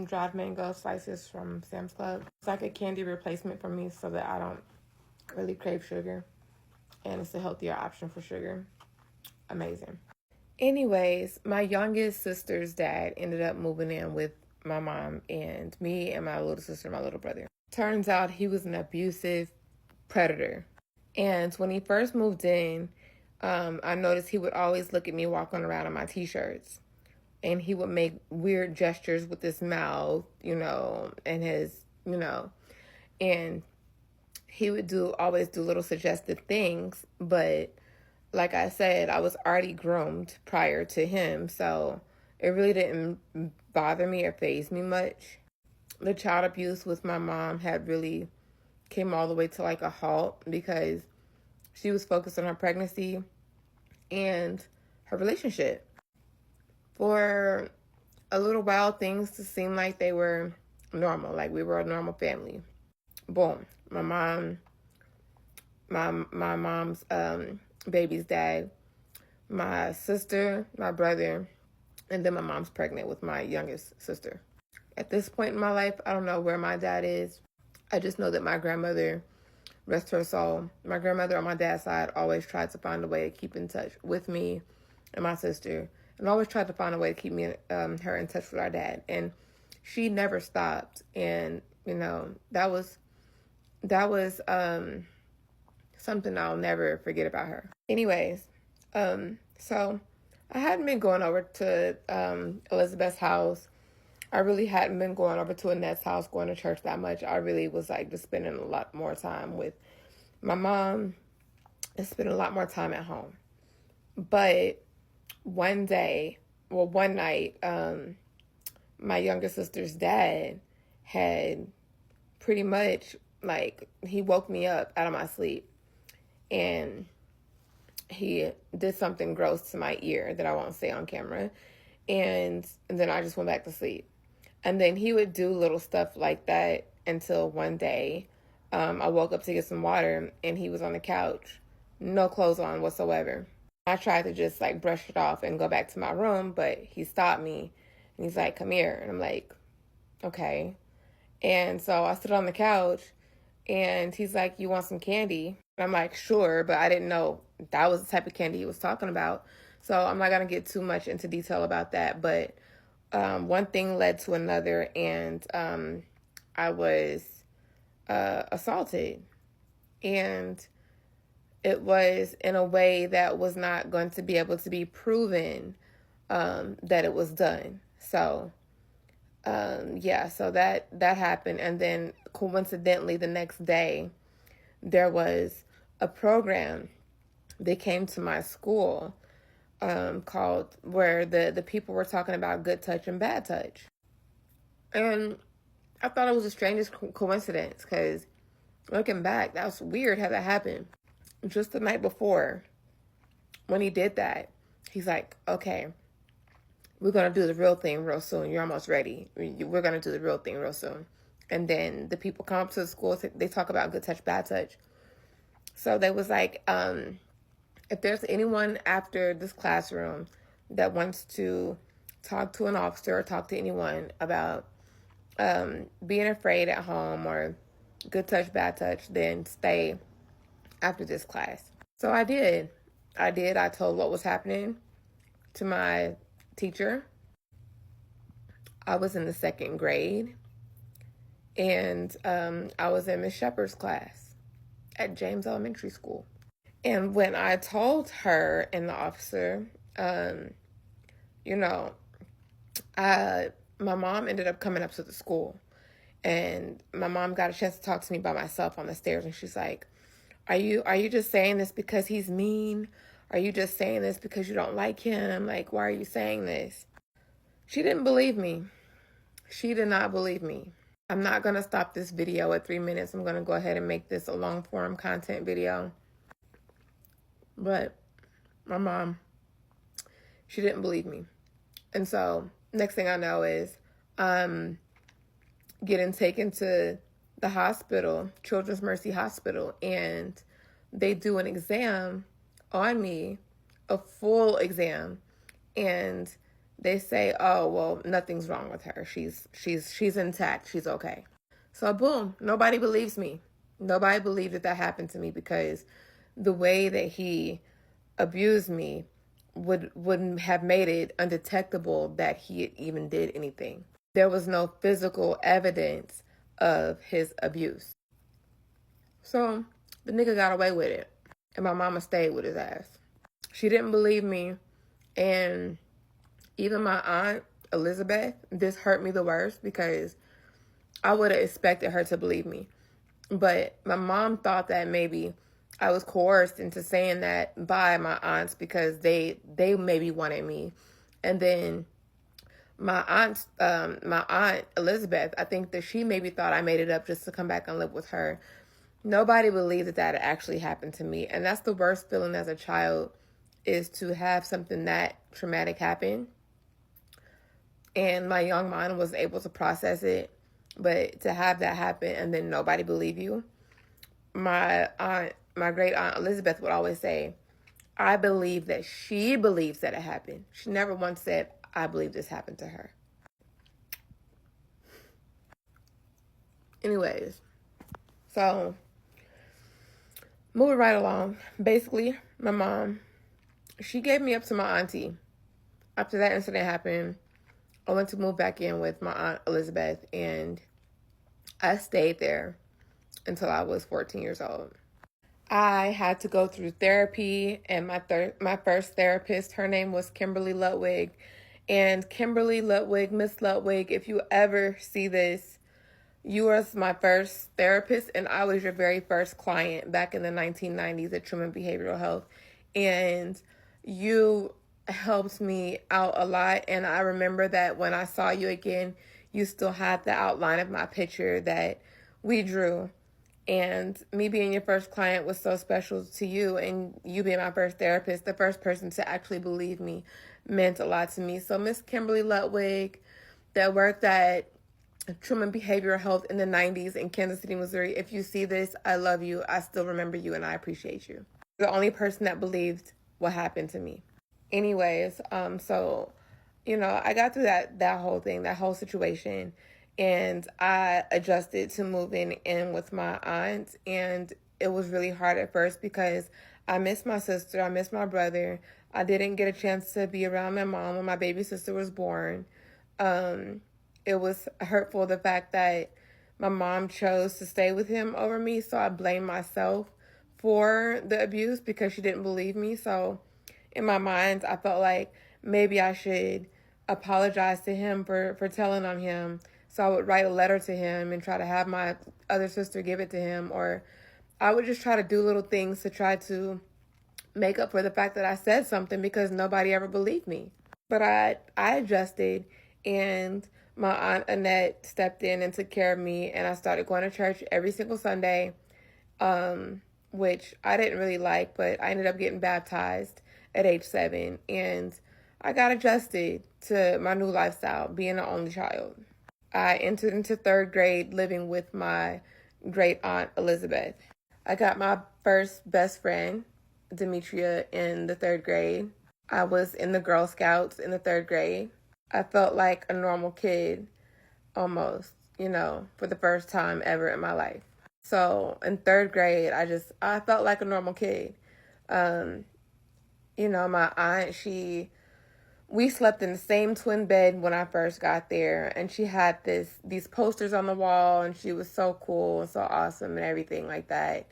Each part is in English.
Dried mango slices from Sam's Club. It's like a candy replacement for me so that I don't really crave sugar. And it's a healthier option for sugar. Amazing. Anyways, my youngest sister's dad ended up moving in with my mom and me and my little sister and my little brother. Turns out he was an abusive predator. And when he first moved in, I noticed he would always look at me walking around in my t-shirts. And he would make weird gestures with his mouth, and his, and he would always do little suggestive things. But like I said, I was already groomed prior to him. So it really didn't bother me or faze me much. The child abuse with my mom had really came all the way to like a halt because she was focused on her pregnancy and her relationship. For a little while, things seemed like they were normal, like we were a normal family. Boom. My mom's baby's dad, my sister, my brother, and then my mom's pregnant with my youngest sister. At this point in my life, I don't know where my dad is. I just know that my grandmother, rest her soul, my grandmother on my dad's side always tried to find a way to keep in touch with me and my sister, and always tried to find a way to keep her in touch with our dad. And she never stopped. And, that was something I'll never forget about her. Anyways, so I hadn't been going over to Elizabeth's house. I really hadn't been going over to Annette's house, going to church that much. I really was like just spending a lot more time with my mom and spending a lot more time at home. But one night, my younger sister's dad had pretty much he woke me up out of my sleep and he did something gross to my ear that I won't say on camera. And then I just went back to sleep. And then he would do little stuff like that until one day, I woke up to get some water and he was on the couch, no clothes on whatsoever. I tried to just brush it off and go back to my room, but he stopped me and he's like, "Come here." And I'm like, "Okay." And so I sit on the couch and he's like, "You want some candy?" And I'm like, "Sure," but I didn't know that was the type of candy he was talking about. So I'm not going to get too much into detail about that, but one thing led to another, and I was assaulted. And it was in a way that was not going to be able to be proven that it was done. So, so that happened. And then coincidentally, the next day, there was a program that came to my school called where the people were talking about good touch and bad touch. And I thought it was the strangest coincidence because looking back, that was weird how that happened. Just the night before, when he did that, he's like, "Okay, we're going to do the real thing real soon. You're almost ready. We're going to do the real thing real soon." And then the people come up to the school, they talk about good touch, bad touch. So they was like, if there's anyone after this classroom that wants to talk to an officer or talk to anyone about being afraid at home or good touch, bad touch, then stay after this class. So I did. I told what was happening to my teacher. I was in the second grade, and I was in Miss Shepherd's class at James Elementary School. And when I told her and the officer, my mom ended up coming up to the school, and my mom got a chance to talk to me by myself on the stairs, and she's like, Are you just saying this because he's mean? Are you just saying this because you don't like him? Like, why are you saying this? She didn't believe me. She did not believe me. I'm not going to stop this video at 3 minutes. I'm going to go ahead and make this a long form content video. But my mom, she didn't believe me. And so next thing I know is I'm getting taken to the hospital, Children's Mercy Hospital, and they do an exam on me, a full exam, and they say, oh, well, nothing's wrong with her. She's intact. She's okay. So boom, nobody believes me. Nobody believed that happened to me because the way that he abused me wouldn't have made it undetectable that he even did anything. There was no physical evidence of his abuse. So the nigga got away with it. And my mama stayed with his ass. She didn't believe me. And even my aunt, Elizabeth, this hurt me the worst because I would have expected her to believe me. But my mom thought that maybe I was coerced into saying that by my aunts because they maybe wanted me. And then my aunt Elizabeth, I think that she maybe thought I made it up just to come back and live with her. Nobody believed that actually happened to me. And that's the worst feeling as a child, is to have something that traumatic happen. And my young mind was able to process it. But to have that happen and then nobody believe you. My great aunt Elizabeth would always say, I believe that she believes that it happened. She never once said, I believe this happened to her. Anyways, so moving right along. Basically, my mom, she gave me up to my auntie. After that incident happened, I went to move back in with my aunt Elizabeth, and I stayed there until I was 14 years old. I had to go through therapy, and my first therapist, her name was Kimberly Ludwig. And Kimberly Ludwig, Miss Ludwig, if you ever see this, you was my first therapist, and I was your very first client back in the 1990s at Truman Behavioral Health. And you helped me out a lot. And I remember that when I saw you again, you still had the outline of my picture that we drew. And me being your first client was so special to you, and you being my first therapist, the first person to actually believe me, meant a lot to me. So Miss Kimberly Ludwig, that worked at Truman Behavioral Health in the 90s in Kansas City, Missouri, if you see this, I love you. I still remember you, and I appreciate you. The only person that believed what happened to me. Anyways, so, I got through that whole thing, that whole situation. And I adjusted to moving in with my aunt. And it was really hard at first because I missed my sister. I missed my brother. I didn't get a chance to be around my mom when my baby sister was born. It was hurtful, the fact that my mom chose to stay with him over me. So I blame myself for the abuse because she didn't believe me. So in my mind, I felt like maybe I should apologize to him for telling on him. So I would write a letter to him and try to have my other sister give it to him. Or I would just try to do little things to try to make up for the fact that I said something because nobody ever believed me. But I adjusted, and my aunt Annette stepped in and took care of me, and I started going to church every single Sunday, which I didn't really like, but I ended up getting baptized at age 7, and I got adjusted to my new lifestyle, being an only child. I entered into 3rd grade living with my great aunt Elizabeth. I got my first best friend, Demetria, in the 3rd grade. I was in the Girl Scouts in the 3rd grade. I felt like a normal kid, almost, for the first time ever in my life. So in 3rd grade, I felt like a normal kid. My aunt, we slept in the same twin bed when I first got there, and she had these posters on the wall, and she was so cool and so awesome and everything like that.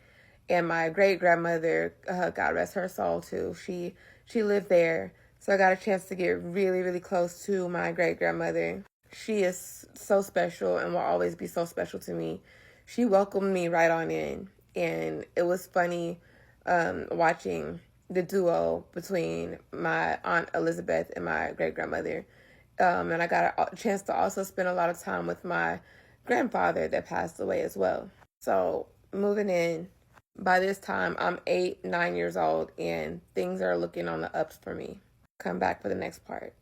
And my great grandmother, God rest her soul too, she lived there, so I got a chance to get really, really close to my great grandmother. She is so special and will always be so special to me. She welcomed me right on in, and it was funny watching the duo between my aunt Elizabeth and my great-grandmother. And I got a chance to also spend a lot of time with my grandfather that passed away as well. So moving in, by this time, I'm 8, 9 years old, and things are looking on the ups for me. Come back for the next part.